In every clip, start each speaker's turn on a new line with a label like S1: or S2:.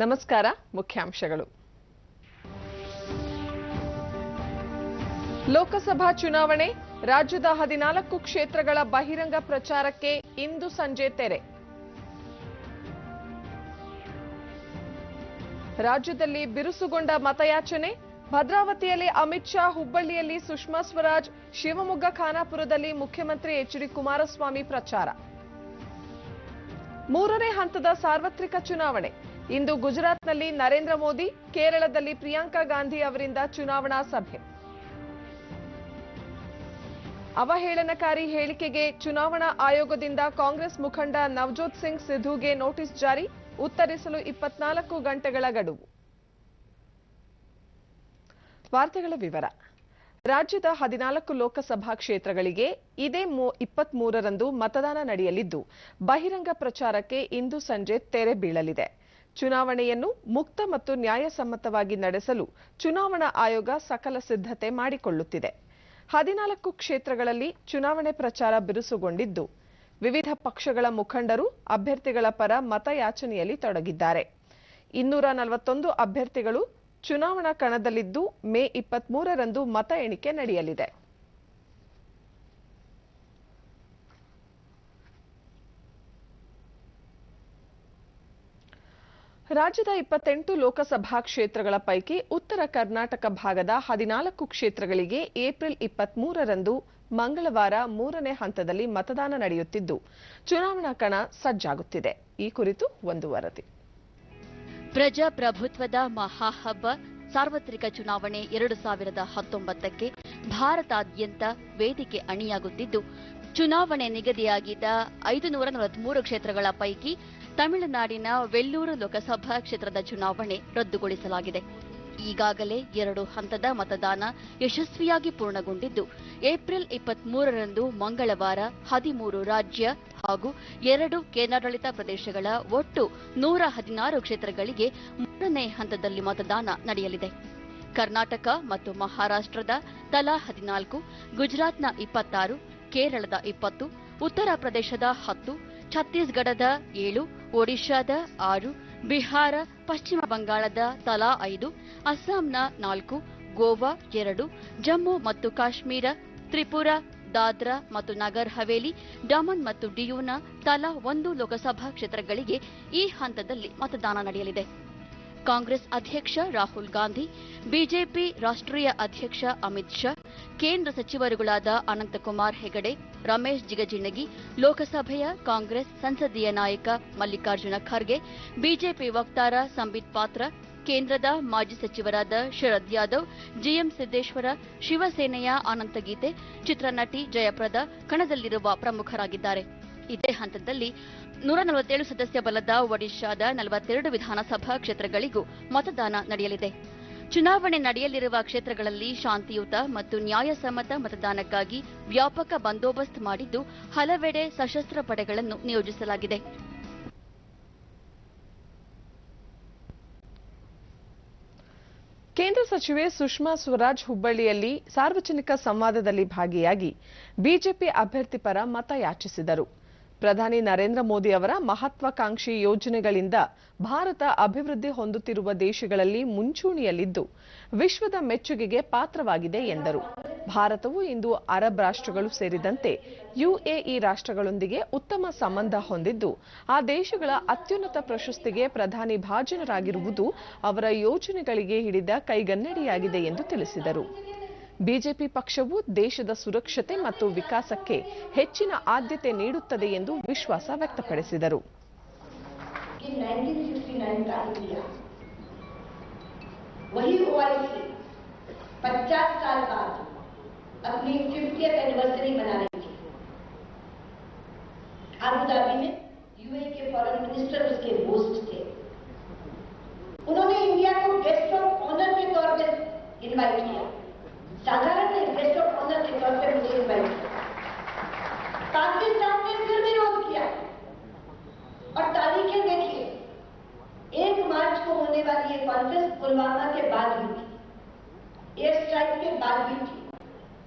S1: ನಮಸ್ಕಾರ. ಮುಖ್ಯಾಂಶಗಳು. ಲೋಕಸಭಾ ಚುನಾವಣೆ, ರಾಜ್ಯದ 14 ಕ್ಷೇತ್ರಗಳ ಬಹಿರಂಗ ಪ್ರಚಾರಕ್ಕೆ ಇಂದು ಸಂಜೆ ತೆರೆ. ರಾಜ್ಯದಲ್ಲಿ ಬಿರುಸುಗೊಂಡ ಮತಯಾಚನೆ, ಭದ್ರಾವತಿಯಲ್ಲಿ ಅಮಿತ್ ಶಾ, ಹುಬ್ಬಳ್ಳಿಯಲ್ಲಿ ಸುಷ್ಮಾ ಸ್ವರಾಜ್, ಶಿವಮೊಗ್ಗ ಖಾನಾಪುರದಲ್ಲಿ ಮುಖ್ಯಮಂತ್ರಿ ಎಚ್.ಡಿ. ಕುಮಾರಸ್ವಾಮಿ ಪ್ರಚಾರ. ಮೂರನೇ ಹಂತದ ಸಾರ್ವತ್ರಿಕ ಚುನಾವಣೆ ಇಂದು ಗುಜರಾತ್ನಲ್ಲಿ ನರೇಂದ್ರ ಮೋದಿ, ಕೇರಳದಲ್ಲಿ ಪ್ರಿಯಾಂಕಾ ಗಾಂಧಿ ಅವರಿಂದ ಚುನಾವಣಾ ಸಭೆ. ಅವಹೇಳನಕಾರಿ ಹೇಳಿಕೆಗೆ ಚುನಾವಣಾ ಆಯೋಗದಿಂದ ಕಾಂಗ್ರೆಸ್ ಮುಖಂಡ ನವಜೋತ್ ಸಿಂಗ್ ಸಿಧುಗೆ ನೋಟಿಸ್ ಜಾರಿ, ಉತ್ತರಿಸಲು 24 ಗಂಟೆಗಳ ಗಡುವು. ವಾರ್ತೆಗಳ ವಿವರ. ರಾಜ್ಯದ 14 ಲೋಕಸಭಾ ಕ್ಷೇತ್ರಗಳಿಗೆ ಇದೇ 23ರಂದು ಮತದಾನ ನಡೆಯಲಿದ್ದು, ಬಹಿರಂಗ ಪ್ರಚಾರಕ್ಕೆ ಇಂದು ಸಂಜೆ ತೆರೆ ಬೀಳಲಿದೆ. ಚುನಾವಣೆಯನ್ನು ಮುಕ್ತ ಮತ್ತು ನ್ಯಾಯಸಮ್ಮತವಾಗಿ ನಡೆಸಲು ಚುನಾವಣಾ ಆಯೋಗ ಸಕಲ ಸಿದ್ಧತೆ ಮಾಡಿಕೊಳ್ಳುತ್ತಿದೆ. 14 ಕ್ಷೇತ್ರಗಳಲ್ಲಿ ಚುನಾವಣೆ ಪ್ರಚಾರ ಬಿರುಸುಗೊಂಡಿದ್ದು, ವಿವಿಧ ಪಕ್ಷಗಳ ಮುಖಂಡರು ಅಭ್ಯರ್ಥಿಗಳ ಪರ ಮತಯಾಚನೆಯಲ್ಲಿ ತೊಡಗಿದ್ದಾರೆ. 241 ಅಭ್ಯರ್ಥಿಗಳು ಚುನಾವಣಾ ಕಣದಲ್ಲಿದ್ದು, ಮೇ 23ರಂದು ಮತ ಎಣಿಕೆ ನಡೆಯಲಿದೆ. ರಾಜ್ಯದ 28 ಲೋಕಸಭಾ ಕ್ಷೇತ್ರಗಳ ಪೈಕಿ ಉತ್ತರ ಕರ್ನಾಟಕ ಭಾಗದ 14 ಕ್ಷೇತ್ರಗಳಿಗೆ ಏಪ್ರಿಲ್ 23ರಂದು ಮಂಗಳವಾರ ಮೂರನೇ ಹಂತದಲ್ಲಿ ಮತದಾನ ನಡೆಯುತ್ತಿದ್ದು, ಚುನಾವಣಾ ಕಣ ಸಜ್ಜಾಗುತ್ತಿದೆ. ಈ ಕುರಿತು ಒಂದು ವರದಿ.
S2: ಪ್ರಜಾಪ್ರಭುತ್ವದ ಮಹಾಹಬ್ಬ ಸಾರ್ವತ್ರಿಕ ಚುನಾವಣೆ 2019ಕ್ಕೆ ಭಾರತಾದ್ಯಂತ ವೇದಿಕೆ ಅಣಿಯಾಗುತ್ತಿದ್ದು, ಚುನಾವಣೆ ನಿಗದಿಯಾಗಿದ್ದ 543 ಕ್ಷೇತ್ರಗಳ ಪೈಕಿ ತಮಿಳುನಾಡಿನ ವೆಲ್ಲೂರು ಲೋಕಸಭಾ ಕ್ಷೇತ್ರದ ಚುನಾವಣೆ ರದ್ದುಗೊಳಿಸಲಾಗಿದೆ. ಈಗಾಗಲೇ 2 ಹಂತದ ಮತದಾನ ಯಶಸ್ವಿಯಾಗಿ ಪೂರ್ಣಗೊಂಡಿದ್ದು, ಏಪ್ರಿಲ್ 23ರಂದು ಮಂಗಳವಾರ 13 ರಾಜ್ಯ ಹಾಗೂ 2 ಕೇಂದ್ರಾಡಳಿತ ಪ್ರದೇಶಗಳ ಒಟ್ಟು 116 ಕ್ಷೇತ್ರಗಳಿಗೆ ಮೂರನೇ ಹಂತದಲ್ಲಿ ಮತದಾನ ನಡೆಯಲಿದೆ. ಕರ್ನಾಟಕ ಮತ್ತು ಮಹಾರಾಷ್ಟ್ರದ ತಲಾ 14, ಗುಜರಾತ್ನ 26, ಕೇರಳದ 20, ಉತ್ತರ ಪ್ರದೇಶದ 10, ಛತ್ತೀಸ್ಗಢದ 7, ಒಡಿಶಾದ 6, ಬಿಹಾರ, ಪಶ್ಚಿಮ ಬಂಗಾಳದ ತಲಾ 5, ಅಸ್ಸಾಂನ 4, ಗೋವಾ 2, ಜಮ್ಮು ಮತ್ತು ಕಾಶ್ಮೀರ, ತ್ರಿಪುರಾ, ದಾದ್ರಾ ಮತ್ತು ನಗರ್ ಹವೇಲಿ, ಡಮನ್ ಮತ್ತು ಡಿಯುನ ತಲಾ 1 ಲೋಕಸಭಾ ಕ್ಷೇತ್ರಗಳಿಗೆ ಈ ಹಂತದಲ್ಲಿ ಮತದಾನ ನಡೆಯಲಿದೆ. ಕಾಂಗ್ರೆಸ್ ಅಧ್ಯಕ್ಷ ರಾಹುಲ್ ಗಾಂಧಿ, ಬಿಜೆಪಿ ರಾಷ್ಟ್ರೀಯ ಅಧ್ಯಕ್ಷ ಅಮಿತ್ ಶಾ, ಕೇಂದ್ರ ಸಚಿವರುಗಳಾದ ಅನಂತಕುಮಾರ್ ಹೆಗಡೆ, ರಮೇಶ್ ಜಿಗಜಿಣಗಿ, ಲೋಕಸಭೆಯ ಕಾಂಗ್ರೆಸ್ ಸಂಸದೀಯ ನಾಯಕ ಮಲ್ಲಿಕಾರ್ಜುನ ಖರ್ಗೆ, ಬಿಜೆಪಿ ವಕ್ತಾರ ಸಂಬಿತ್ ಪಾತ್ರ, ಕೇಂದ್ರದ ಮಾಜಿ ಸಚಿವರಾದ ಶರದ್ ಯಾದವ್, ಜಿಎಂ ಸಿದ್ದೇಶ್ವರ, ಶಿವಸೇನೆಯ ಅನಂತಗೀತೆ, ಚಿತ್ರನಟಿ ಜಯಪ್ರದಾ ಕಣದಲ್ಲಿರುವ ಪ್ರಮುಖರಾಗಿದ್ದಾರೆ. ಇದೇ ಹಂತದಲ್ಲಿ 147 ಸದಸ್ಯ ಬಲದ ಒಡಿಶಾದ 42 ವಿಧಾನಸಭಾ ಕ್ಷೇತ್ರಗಳಿಗೂ ಮತದಾನ ನಡೆಯಲಿದೆ. ಚುನಾವಣೆ ನಡೆಯಲಿರುವ ಕ್ಷೇತ್ರಗಳಲ್ಲಿ ಶಾಂತಿಯುತ ಮತ್ತು ನ್ಯಾಯಸಮ್ಮತ ಮತದಾನಕ್ಕಾಗಿ ವ್ಯಾಪಕ ಬಂದೋಬಸ್ತ್ ಮಾಡಿದ್ದು, ಹಲವೆಡೆ ಸಶಸ್ತ್ರ ಪಡೆಗಳನ್ನು ನಿಯೋಜಿಸಲಾಗಿದೆ.
S1: ಕೇಂದ್ರ ಸಚಿವೆ ಸುಷ್ಮಾ ಸ್ವರಾಜ್ ಹುಬ್ಬಳ್ಳಿಯಲ್ಲಿ ಸಾರ್ವಜನಿಕ ಸಂವಾದದಲ್ಲಿ ಭಾಗಿಯಾಗಿ ಬಿಜೆಪಿ ಅಭ್ಯರ್ಥಿ ಪರ ಮತ ಯಾಚಿಸಿದರು. ಪ್ರಧಾನಿ ನರೇಂದ್ರ ಮೋದಿ ಅವರ ಮಹತ್ವಾಕಾಂಕ್ಷಿ ಯೋಜನೆಗಳಿಂದ ಭಾರತ ಅಭಿವೃದ್ಧಿ ಹೊಂದುತ್ತಿರುವ ದೇಶಗಳಲ್ಲಿ ಮುಂಚೂಣಿಯಲ್ಲಿದ್ದು, ವಿಶ್ವದ ಮೆಚ್ಚುಗೆಗೆ ಪಾತ್ರವಾಗಿದೆ ಎಂದರು. ಭಾರತವು ಇಂದು ಅರಬ್ ರಾಷ್ಟ್ರಗಳು ಸೇರಿದಂತೆ ಯುಎಇ ರಾಷ್ಟ್ರಗಳೊಂದಿಗೆ ಉತ್ತಮ ಸಂಬಂಧ ಹೊಂದಿದ್ದು, ಆ ದೇಶಗಳ ಅತ್ಯುನ್ನತ ಪ್ರಶಸ್ತಿಗೆ ಪ್ರಧಾನಿ ಭಾಜನರಾಗಿರುವುದು ಅವರ ಯೋಜನೆಗಳಿಗೆ ಹಿಡಿದ ಕೈಗನ್ನಡಿಯಾಗಿದೆ ಎಂದು ತಿಳಿಸಿದರು. ಬಿಜೆಪಿ ಪಕ್ಷವು ದೇಶದ ಸುರಕ್ಷತೆ ಮತ್ತು ವಿಕಾಸಕ್ಕೆ ಹೆಚ್ಚಿನ ಆದ್ಯತೆ ನೀಡುತ್ತದೆ ಎಂದು ವಿಶ್ವಾಸ ವ್ಯಕ್ತಪಡಿಸಿದರು.
S3: साधारण गेस्ट ऑफ ऑनर के तौर पर मुझे इनवाइट किया। पाकिस्तान ने फिर विरोध किया और तारीखें देखिए, 1 मार्च को होने वाली ये कॉन्फ्रेंस पुलवामा के बाद हुई थी, एयर स्ट्राइक के बाद हुई थी।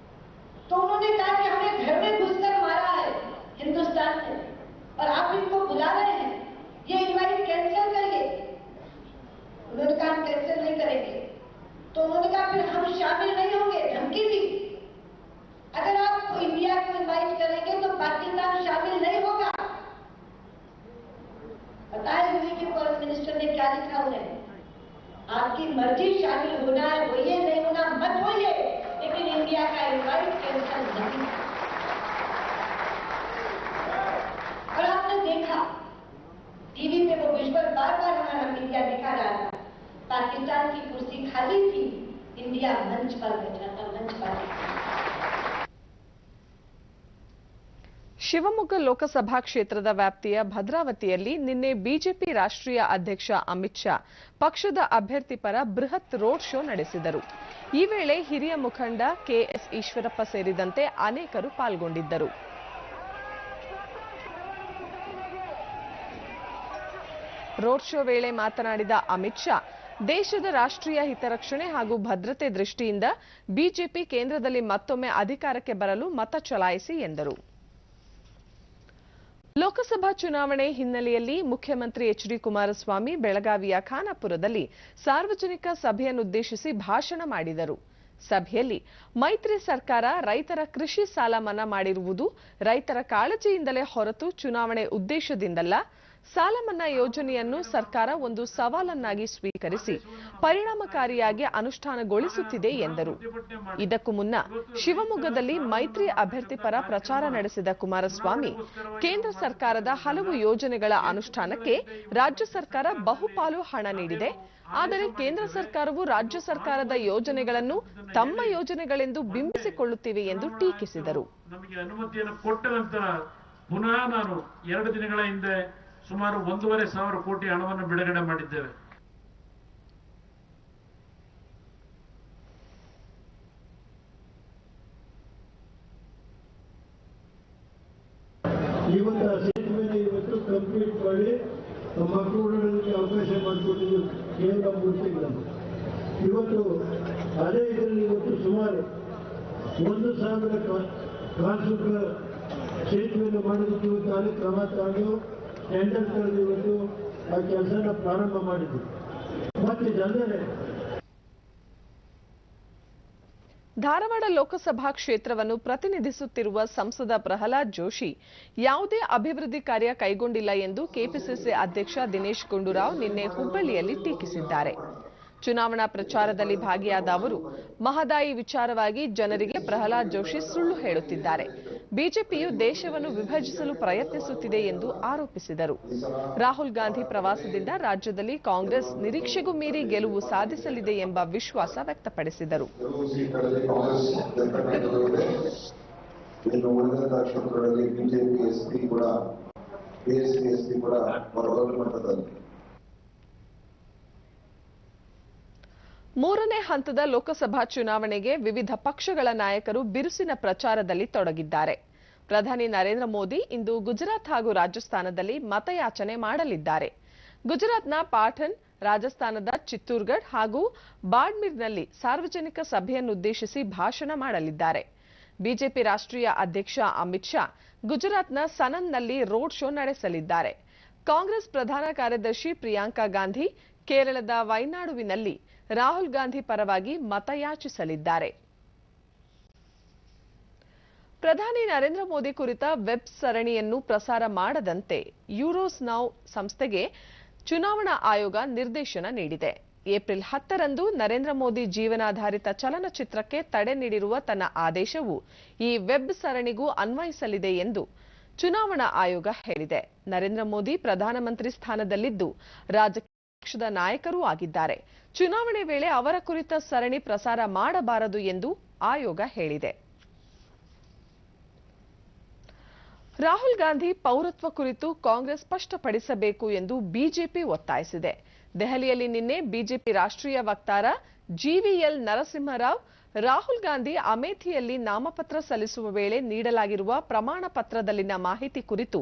S3: तो उन्होंने कहा कि हमें घर में घुसकर मारा है हिंदुस्तान ने और आप इनको बुला रहे हैं, ये इनवाइट कैंसिल करिए। उन्होंने कहा हम कैंसिल नहीं करेंगे, तो उन्होंने कहा फिर हम शामिल नहीं होंगे, धमकी दी। अगर आप इंडिया को इनवाइट करेंगे तो पाकिस्तान शामिल नहीं होगा। पता है यूपी के फॉरेन मिनिस्टर ने क्या लिखा उन्हें? आपकी मर्जी, शामिल होना है होइए, नहीं होना मत होइए, लेकिन इंडिया का इनवाइट कैंसिल नहीं। और आपने देखा टीवी पे वो विजुअल बार बार हमारा मीडिया दिखा रहा था, पाकिस्तान की कुर्सी खाली थी, इंडिया मंच पर बैठा था, मंच पर।
S1: ಶಿವಮೊಗ್ಗ ಲೋಕಸಭಾ ಕ್ಷೇತ್ರದ ವ್ಯಾಪ್ತಿಯ ಭದ್ರಾವತಿಯಲ್ಲಿ ನಿನ್ನೆ ಬಿಜೆಪಿ ರಾಷ್ಟ್ರೀಯ ಅಧ್ಯಕ್ಷ ಅಮಿತ್ ಶಾ ಪಕ್ಷದ ಅಭ್ಯರ್ಥಿ ಪರ ಬೃಹತ್ ರೋಡ್ ಶೋ ನಡೆಸಿದರು. ಈ ವೇಳೆ ಹಿರಿಯ ಮುಖಂಡ ಕೆಎಸ್ ಈಶ್ವರಪ್ಪ ಸೇರಿದಂತೆ ಅನೇಕರು ಪಾಲ್ಗೊಂಡಿದ್ದರು. ರೋಡ್ ಶೋ ವೇಳೆ ಮಾತನಾಡಿದ ಅಮಿತ್ ಶಾ, ದೇಶದ ರಾಷ್ಟ್ರೀಯ ಹಿತರಕ್ಷಣೆ ಹಾಗೂ ಭದ್ರತೆ ದೃಷ್ಟಿಯಿಂದ ಬಿಜೆಪಿ ಕೇಂದ್ರದಲ್ಲಿ ಮತ್ತೊಮ್ಮೆ ಅಧಿಕಾರಕ್ಕೆ ಬರಲು ಮತ ಚಲಾಯಿಸಿ ಎಂದರು. ಲೋಕಸಭಾ ಚುನಾವಣೆ ಹಿನ್ನೆಲೆಯಲ್ಲಿ ಮುಖ್ಯಮಂತ್ರಿ ಎಚ್ಡಿ ಕುಮಾರಸ್ವಾಮಿ ಬೆಳಗಾವಿಯ ಖಾನಾಪುರದಲ್ಲಿ ಸಾರ್ವಜನಿಕ ಸಭೆಯನ್ನುದ್ದೇಶಿಸಿ ಭಾಷಣ ಮಾಡಿದರು. ಸಭೆಯಲ್ಲಿ ಮೈತ್ರಿ ಸರ್ಕಾರ ರೈತರ ಕೃಷಿ ಸಾಲ ಮನ್ನಾ ಮಾಡಿರುವುದು ರೈತರ ಕಾಳಜಿಯಿಂದಲೇ ಹೊರತು ಚುನಾವಣೆ ಉದ್ದೇಶದಿಂದಲ್ಲ. ಸಾಲ ಮನ್ನಾ ಯೋಜನೆಯನ್ನು ಸರ್ಕಾರ ಒಂದು ಸವಾಲನ್ನಾಗಿ ಸ್ವೀಕರಿಸಿ ಪರಿಣಾಮಕಾರಿಯಾಗಿ ಅನುಷ್ಠಾನಗೊಳಿಸುತ್ತಿದೆ ಎಂದರು. ಇದಕ್ಕೂ ಮುನ್ನ ಶಿವಮೊಗ್ಗದಲ್ಲಿ ಮೈತ್ರಿ ಅಭ್ಯರ್ಥಿ ಪರ ಪ್ರಚಾರ ನಡೆಸಿದ ಕುಮಾರಸ್ವಾಮಿ, ಕೇಂದ್ರ ಸರ್ಕಾರದ ಹಲವು ಯೋಜನೆಗಳ ಅನುಷ್ಠಾನಕ್ಕೆ ರಾಜ್ಯ ಸರ್ಕಾರ ಬಹುಪಾಲು ಹಣ ನೀಡಿದೆ. ಆದರೆ ಕೇಂದ್ರ ಸರ್ಕಾರವು ರಾಜ್ಯ ಸರ್ಕಾರದ ಯೋಜನೆಗಳನ್ನು ತಮ್ಮ ಯೋಜನೆಗಳೆಂದು ಬಿಂಬಿಸಿಕೊಳ್ಳುತ್ತಿವೆ ಎಂದು ಟೀಕಿಸಿದರು.
S4: ನಮಗೆ ಅನುಮತಿಯನ್ನು ಕೊಟ್ಟ ನಂತರ ಪುನಃ ನಾನು 2 ದಿನಗಳ ಹಿಂದೆ ಸುಮಾರು 1,500 ಕೋಟಿ ಹಣವನ್ನು ಬಿಡುಗಡೆ ಮಾಡಿದ್ದೇವೆ.
S5: ಇವತ್ತು ಕಂಪ್ಲೀಟ್ ಮಾಡಿ ಮಕ್ಕಳುಗಳಿಗೆ ಅವಕಾಶ ಮಾಡಿಕೊಟ್ಟಿದ್ದು ಕೇಂದ್ರ ಮೂರ್ತಿಗಳನ್ನು. ಇವತ್ತು ಅದೇ ಇದರಲ್ಲಿ ಇವತ್ತು ಸುಮಾರು 1,000 ಕಾಸುಗಳ ಸೇತುವೆಯನ್ನು ಮಾಡೋದಕ್ಕೆ ಇವತ್ತು ಅಲ್ಲಿ ಕ್ರಮ ತಗೊಂಡು ಟೆಂಡರ್ ಕರೆದು ಇವತ್ತು ಆ ಕೆಲಸನ ಪ್ರಾರಂಭ ಮಾಡಿದ್ರು. ಮತ್ತೆ ಜನರೇ
S1: ಧಾರವಾಡ ಲೋಕಸಭಾ ಕ್ಷೇತ್ರವನ್ನು ಪ್ರತಿನಿಧಿಸುತ್ತಿರುವ ಸಂಸದ ಪ್ರಹ್ಲಾದ್ ಜೋಶಿ ಯಾವುದೇ ಅಭಿವೃದ್ಧಿ ಕಾರ್ಯ ಕೈಗೊಂಡಿಲ್ಲ ಎಂದು ಕೆಪಿಸಿಸಿ ಅಧ್ಯಕ್ಷ ದಿನೇಶ್ ಗುಂಡೂರಾವ್ ನಿನ್ನೆ ಹುಬ್ಬಳ್ಳಿಯಲ್ಲಿ ಟೀಕಿಸಿದ್ದಾರೆ. ಚುನಾವಣಾ ಪ್ರಚಾರದಲ್ಲಿ ಭಾಗಿಯಾದ ಅವರು ಮಹದಾಯಿ ವಿಚಾರವಾಗಿ ಜನರಿಗೆ ಪ್ರಹ್ಲಾದ್ ಜೋಶಿ ಸುಳ್ಳು ಹೇಳುತ್ತಿದ್ದಾರೆ. ಬಿಜೆಪಿಯು ದೇಶವನ್ನು ವಿಭಜಿಸಲು ಪ್ರಯತ್ನಿಸುತ್ತಿದೆ ಎಂದು ಆರೋಪಿಸಿದರು. ರಾಹುಲ್ ಗಾಂಧಿ ಪ್ರವಾಸದಿಂದ ರಾಜ್ಯದಲ್ಲಿ ಕಾಂಗ್ರೆಸ್ ನಿರೀಕ್ಷೆಗೂ ಮೀರಿ ಗೆಲುವು ಸಾಧಿಸಲಿದೆ ಎಂಬ ವಿಶ್ವಾಸ ವ್ಯಕ್ತಪಡಿಸಿದರು. ಮೂರನೇ ಹಂತದ ಲೋಕಸಭಾ ಚುನಾವಣೆಗೆ ವಿವಿಧ ಪಕ್ಷಗಳ ನಾಯಕರು ಬಿರುಸಿನ ಪ್ರಚಾರದಲ್ಲಿ ತೊಡಗಿದ್ದಾರೆ. ಪ್ರಧಾನಿ ನರೇಂದ್ರ ಮೋದಿ ಇಂದು ಗುಜರಾತ್ ಹಾಗೂ ರಾಜಸ್ಥಾನದಲ್ಲಿ ಮತಯಾಚನೆ ಮಾಡಲಿದ್ದಾರೆ. ಗುಜರಾತ್ನ ಪಾಠನ್, ರಾಜಸ್ಥಾನದ ಚಿತ್ತೂರ್ಗಢ್ ಹಾಗೂ ಬಾಡ್ಮೇರ್ನಲ್ಲಿ ಸಾರ್ವಜನಿಕ ಸಭೆಯನ್ನುದ್ದೇಶಿಸಿ ಭಾಷಣ ಮಾಡಲಿದ್ದಾರೆ. ಬಿಜೆಪಿ ರಾಷ್ಟ್ರೀಯ ಅಧ್ಯಕ್ಷ ಅಮಿತ್ ಶಾ ಗುಜರಾತ್ನ ಸನನ್ನಲ್ಲಿ ರೋಡ್ ಶೋ ನಡೆಸಲಿದ್ದಾರೆ. ಕಾಂಗ್ರೆಸ್ ಪ್ರಧಾನ ಕಾರ್ಯದರ್ಶಿ ಪ್ರಿಯಾಂಕಾ ಗಾಂಧಿ ಕೇರಳದ ವೈನಾಡುವಿನಲ್ಲಿ ರಾಹುಲ್ ಗಾಂಧಿ ಪರವಾಗಿ ಮತಯಾಚಿಸಲಿದ್ದಾರೆ. ಪ್ರಧಾನಿ ನರೇಂದ್ರ ಮೋದಿ ಕುರಿತ ವೆಬ್ ಸರಣಿಯನ್ನು ಪ್ರಸಾರ ಮಾಡದಂತೆ ಯೂರೋಸ್ ನೌ ಸಂಸ್ಥೆಗೆ ಚುನಾವಣಾ ಆಯೋಗ ನಿರ್ದೇಶನ ನೀಡಿದೆ. ಏಪ್ರಿಲ್ 10ರಂದು ನರೇಂದ್ರ ಮೋದಿ ಜೀವನಾಧಾರಿತ ಚಲನಚಿತ್ರಕ್ಕೆ ತಡೆ ನೀಡಿರುವ ತನ್ನ ಆದೇಶವು ಈ ವೆಬ್ ಸರಣಿಗೂ ಅನ್ವಯಿಸಲಿದೆ ಎಂದು ಚುನಾವಣಾ ಆಯೋಗ ಹೇಳಿದೆ. ನರೇಂದ್ರ ಮೋದಿ ಪ್ರಧಾನಮಂತ್ರಿ ಸ್ಥಾನದಲ್ಲಿದ್ದು ರಾಜಕೀಯ ಪಕ್ಷದ ನಾಯಕರೂ ಆಗಿದ್ದಾರೆ. ಚುನಾವಣೆ ವೇಳೆ ಅವರ ಕುರಿತ ಸರಣಿ ಪ್ರಸಾರ ಮಾಡಬಾರದು ಎಂದು ಆಯೋಗ ಹೇಳಿದೆ. ರಾಹುಲ್ ಗಾಂಧಿ ಪೌರತ್ವ ಕುರಿತು ಕಾಂಗ್ರೆಸ್ ಸ್ಪಷ್ಟಪಡಿಸಬೇಕು ಎಂದು ಬಿಜೆಪಿ ಒತ್ತಾಯಿಸಿದೆ. ದೆಹಲಿಯಲ್ಲಿ ನಿನ್ನೆ ಬಿಜೆಪಿ ರಾಷ್ಟ್ರೀಯ ವಕ್ತಾರ ಜಿವಿಎಲ್ ನರಸಿಂಹರಾವ್, ರಾಹುಲ್ ಗಾಂಧಿ ಅಮೇಥಿಯಲ್ಲಿ ನಾಮಪತ್ರ ಸಲ್ಲಿಸುವ ವೇಳೆ ನೀಡಲಾಗಿರುವ ಪ್ರಮಾಣ ಪತ್ರದಲ್ಲಿನ ಮಾಹಿತಿ ಕುರಿತು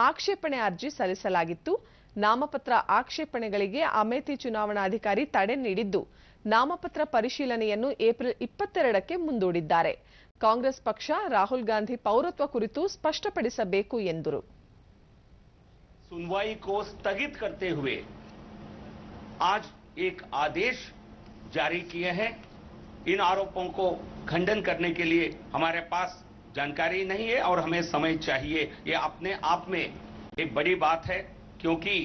S1: ಆಕ್ಷೇಪಣೆ ಅರ್ಜಿ ಸಲ್ಲಿಸಲಾಗಿತ್ತು. ನಾಮಪತ್ರ ಆಕ್ಷೇಪಣೆಗಳಿಗೆ ಅಮೇಥಿ ಚುನಾವಣಾಧಿಕಾರಿ ತಡೆ ನೀಡಿದ್ದು, ನಾಮಪತ್ರ ಪರಿಶೀಲನೆಯನ್ನು ಏಪ್ರಿಲ್ 22ಕ್ಕೆ ಮುಂದೂಡಿದ್ದಾರೆ. ಕಾಂಗ್ರೆಸ್ ಪಕ್ಷ ರಾಹುಲ್ ಗಾಂಧಿ ಪೌರತ್ವ ಕುರಿತು ಸ್ಪಷ್ಟಪಡಿಸಬೇಕು ಎಂದರು.
S6: सुनवाई को स्थगित करते हुए आज एक आदेश जारी किए हैं। इन आरोपों को खंडन करने के लिए हमारे पास जानकारी नहीं है और हमें समय चाहिए। ये अपने आप में एक बड़ी बात है, क्योंकि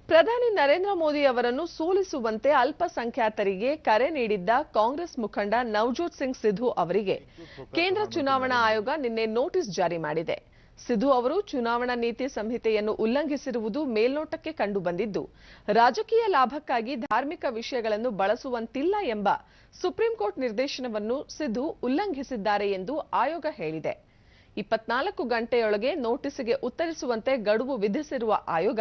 S1: ಪ್ರಧಾನಿ ನರೇಂದ್ರ ಮೋದಿ ಅವರನ್ನು ಸೋಲಿಸುವಂತೆ ಅಲ್ಪಸಂಖ್ಯಾತರಿಗೆ ಕರೆ ನೀಡಿದ್ದ ಕಾಂಗ್ರೆಸ್ ಮುಖಂಡ ನವಜೋತ್ ಸಿಂಗ್ ಸಿಧು ಅವರಿಗೆ ಕೇಂದ್ರ ಚುನಾವಣಾ ಆಯೋಗ ನಿನ್ನೆ ನೋಟಿಸ್ ಜಾರಿ ಮಾಡಿದೆ. ಸಿಧು ಅವರು ಚುನಾವಣಾ ನೀತಿ ಸಂಹಿತೆಯನ್ನು ಉಲ್ಲಂಘಿಸಿರುವುದು ಮೇಲ್ನೋಟಕ್ಕೆ ಕಂಡುಬಂದಿದ್ದು, ರಾಜಕೀಯ ಲಾಭಕ್ಕಾಗಿ ಧಾರ್ಮಿಕ ವಿಷಯಗಳನ್ನು ಬಳಸುವಂತಿಲ್ಲ ಎಂಬ ಸುಪ್ರೀಂ ಕೋರ್ಟ್ ನಿರ್ದೇಶನವನ್ನು ಸಿಧು ಉಲ್ಲಂಘಿಸಿದ್ದಾರೆ ಎಂದು ಆಯೋಗ ಹೇಳಿದೆ. 24 ಗಂಟೆಯೊಳಗೆ ನೋಟಿಸ್ಗೆ ಉತ್ತರಿಸುವಂತೆ ಗಡುವು ವಿಧಿಸಿರುವ ಆಯೋಗ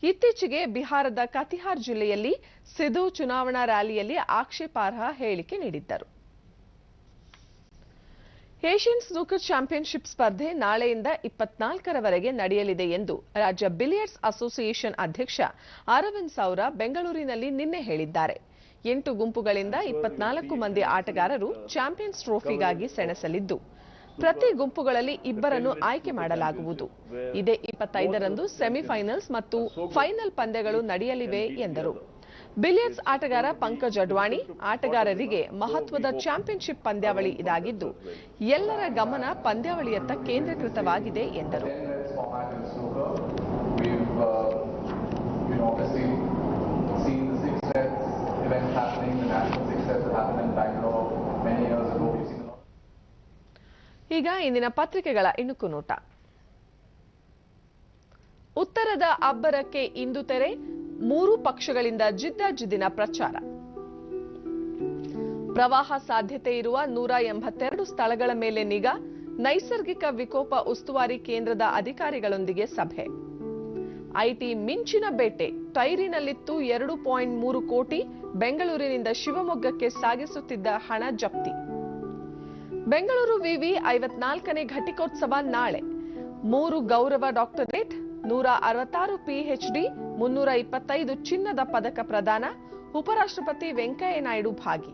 S1: ಇತ್ತೀಚೆಗೆ ಬಿಹಾರದ ಕತಿಹಾರ್ ಜಿಲ್ಲೆಯಲ್ಲಿ ಸಿಧು ಚುನಾವಣಾ ರ್ಯಾಲಿಯಲ್ಲಿ ಆಕ್ಷೇಪಾರ್ಹ ಹೇಳಿಕೆ ನೀಡಿದ್ದರು. ಏಷ್ಯನ್ ಸ್ನೂಕರ್ ಚಾಂಪಿಯನ್ಶಿಪ್ ಸ್ಪರ್ಧೆ ನಾಳೆಯಿಂದ 24ರವರೆಗೆ ನಡೆಯಲಿದೆ ಎಂದು ರಾಜ್ಯ ಬಿಲಿಯರ್ಡ್ಸ್ ಅಸೋಸಿಯೇಷನ್ ಅಧ್ಯಕ್ಷ ಅರವಿಂದ್ ಸೌರ ಬೆಂಗಳೂರಿನಲ್ಲಿ ನಿನ್ನೆ ಹೇಳಿದ್ದಾರೆ. 8 ಗುಂಪುಗಳಿಂದ 24 ಮಂದಿ ಆಟಗಾರರು ಚಾಂಪಿಯನ್ಸ್ ಟ್ರೋಫಿಗಾಗಿ ಸೆಣಸಲಿದ್ದು, ಪ್ರತಿ ಗುಂಪುಗಳಲ್ಲಿ ಇಬ್ಬರನ್ನು ಆಯ್ಕೆ ಮಾಡಲಾಗುವುದು. ಇದೇ 25ರಂದು ಸೆಮಿಫೈನಲ್ಸ್ ಮತ್ತು ಫೈನಲ್ ಪಂದ್ಯಗಳು ನಡೆಯಲಿವೆ ಎಂದರು. ಬಿಲಿಯರ್ಡ್ಸ್ ಆಟಗಾರ ಪಂಕಜ್ ಅಡ್ವಾಣಿ ಆಟಗಾರರಿಗೆ ಮಹತ್ವದ ಚಾಂಪಿಯನ್ಶಿಪ್ ಪಂದ್ಯಾವಳಿ ಇದಾಗಿದ್ದು, ಎಲ್ಲರ ಗಮನ ಪಂದ್ಯಾವಳಿಯತ್ತ ಕೇಂದ್ರೀಕೃತವಾಗಿದೆ ಎಂದರು. ಈಗ ಇಂದಿನ ಪತ್ರಿಕೆಗಳ ಇಣುಕು ನೋಟ. ಉತ್ತರದ ಅಬ್ಬರಕ್ಕೆ ಇಂದು ತೆರೆ, 3 ಪಕ್ಷಗಳಿಂದ ಜಿದ್ದಾಜಿದ್ದಿನ ಪ್ರಚಾರ. ಪ್ರವಾಹ ಸಾಧ್ಯತೆ ಇರುವ 182 ಸ್ಥಳಗಳ ಮೇಲೆ ನಿಗಾ, ನೈಸರ್ಗಿಕ ವಿಕೋಪ ಉಸ್ತುವಾರಿ ಕೇಂದ್ರದ ಅಧಿಕಾರಿಗಳೊಂದಿಗೆ ಸಭೆ. ಐಟಿ ಮಿಂಚಿನ ಬೇಟೆ, ಟೈರಿನಲ್ಲಿತ್ತು 2.3 ಕೋಟಿ, ಬೆಂಗಳೂರಿನಿಂದ ಶಿವಮೊಗ್ಗಕ್ಕೆ ಸಾಗಿಸುತ್ತಿದ್ದ ಹಣ ಜಪ್ತಿ. ಬೆಂಗಳೂರು ವಿವಿ 54ನೇ ಘಟಿಕೋತ್ಸವ ನಾಳೆ. 3 ಗೌರವ ಡಾಕ್ಟರೇಟ್, 166 ಪಿಎಚ್ಡಿ, 325 ಚಿನ್ನದ ಪದಕ ಪ್ರದಾನ. ಉಪರಾಷ್ಟ್ರಪತಿ ವೆಂಕಯ್ಯ ನಾಯ್ಡು ಭಾಗಿ.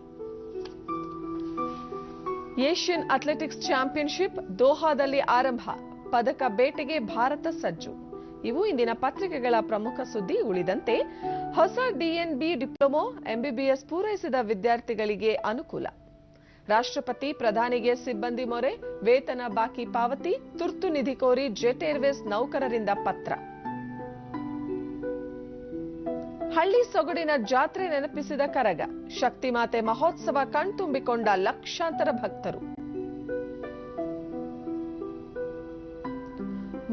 S1: ಏಷ್ಯನ್ ಅಥ್ಲೆಟಿಕ್ಸ್ ಚಾಂಪಿಯನ್ಶಿಪ್ ದೋಹಾದಲ್ಲಿ ಆರಂಭ, ಪದಕ ಬೇಟೆಗೆ ಭಾರತ ಸಜ್ಜು. ಇವು ಇಂದಿನ ಪತ್ರಿಕೆಗಳ ಪ್ರಮುಖ ಸುದ್ದಿ. ಉಳಿದಂತೆ ಹೊಸ ಡಿಎನ್ಬಿ ಡಿಪ್ಲೊಮೊ ಎಂಬಿಬಿಎಸ್ ಪೂರೈಸಿದ ವಿದ್ಯಾರ್ಥಿಗಳಿಗೆ ಅನುಕೂಲ. ರಾಷ್ಟ್ರಪತಿ ಪ್ರಧಾನಿಗೆ ಸಿಬ್ಬಂದಿ ಮೊರೆ, ವೇತನ ಬಾಕಿ ಪಾವತಿ, ತುರ್ತು ನಿಧಿ ಕೋರಿ ಜೆಟ್ ಏರ್ವೇಸ್ ನೌಕರರಿಂದ ಪತ್ರ. ಹಳ್ಳಿ ಸೊಗಡಿನ ಜಾತ್ರೆ ನೆನಪಿಸಿದ ಕರಗ, ಶಕ್ತಿಮಾತೆ ಮಹೋತ್ಸವ ಕಣ್ತುಂಬಿಕೊಂಡ ಲಕ್ಷಾಂತರ ಭಕ್ತರು.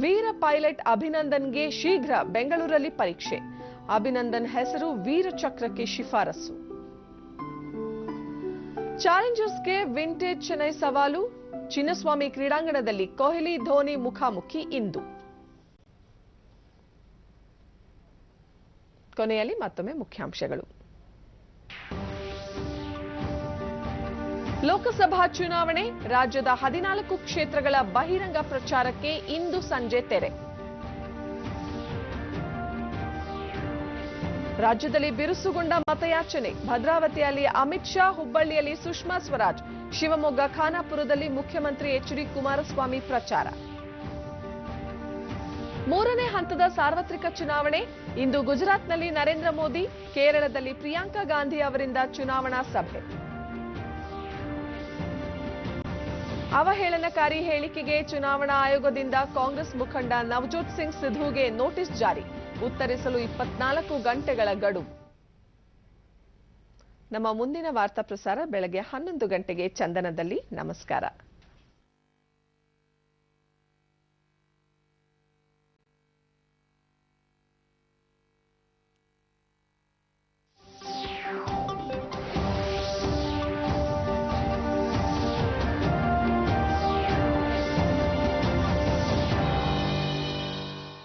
S1: ವೀರ ಪೈಲಟ್ ಅಭಿನಂದನ್ಗೆ ಶೀಘ್ರ ಬೆಂಗಳೂರಲ್ಲಿ ಪರೀಕ್ಷೆ, ಅಭಿನಂದನ್ ಹೆಸರು ವೀರ ಚಕ್ರಕ್ಕೆ ಶಿಫಾರಸು. ಚಾಲೆಂಜರ್ಸ್ಗೆ ವಿಂಟೇಜ್ ಚೆನ್ನೈ ಸವಾಲು, ಚಿನ್ನಸ್ವಾಮಿ ಕ್ರೀಡಾಂಗಣದಲ್ಲಿ ಕೊಹ್ಲಿ ಧೋನಿ ಮುಖಾಮುಖಿ ಇಂದು. ಕೊನೆಯಲ್ಲಿ ಮತ್ತೊಮ್ಮೆ ಮುಖ್ಯಾಂಶಗಳು. ಲೋಕಸಭಾ ಚುನಾವಣೆ, ರಾಜ್ಯದ 14 ಕ್ಷೇತ್ರಗಳ ಬಹಿರಂಗ ಪ್ರಚಾರಕ್ಕೆ ಇಂದು ಸಂಜೆ ತೆರೆ. ರಾಜ್ಯದಲ್ಲಿ ಬಿರುಸುಗೊಂಡ ಮತಯಾಚನೆ, ಭದ್ರಾವತಿಯಲ್ಲಿ ಅಮಿತ್ ಶಾ, ಹುಬ್ಬಳ್ಳಿಯಲ್ಲಿ ಸುಷ್ಮಾ ಸ್ವರಾಜ್, ಶಿವಮೊಗ್ಗ ಖಾನಾಪುರದಲ್ಲಿ ಮುಖ್ಯಮಂತ್ರಿ ಎಚ್ಡಿ ಕುಮಾರಸ್ವಾಮಿ ಪ್ರಚಾರ. 3ನೇ ಹಂತದ ಸಾರ್ವತ್ರಿಕ ಚುನಾವಣೆ, ಇಂದು ಗುಜರಾತ್ನಲ್ಲಿ ನರೇಂದ್ರ ಮೋದಿ, ಕೇರಳದಲ್ಲಿ ಪ್ರಿಯಾಂಕಾ ಗಾಂಧಿ ಅವರಿಂದ ಚುನಾವಣಾ ಸಭೆ. ಅವಹೇಳನಕಾರಿ ಹೇಳಿಕೆಗೆ ಚುನಾವಣಾ ಆಯೋಗದಿಂದ ಕಾಂಗ್ರೆಸ್ ಮುಖಂಡ ನವಜೋತ್ ಸಿಂಗ್ ಸಿಧುಗೆ ನೋಟಿಸ್ ಜಾರಿ, ಉತ್ತರಿಸಲು 24 ಗಂಟೆಗಳ ಗಡುವು. ನಮ್ಮ ಮುಂದಿನ ವಾರ್ತಾ ಪ್ರಸಾರ ಬೆಳಗ್ಗೆ 11 ಗಂಟೆಗೆ ಚಂದನದಲ್ಲಿ. ನಮಸ್ಕಾರ.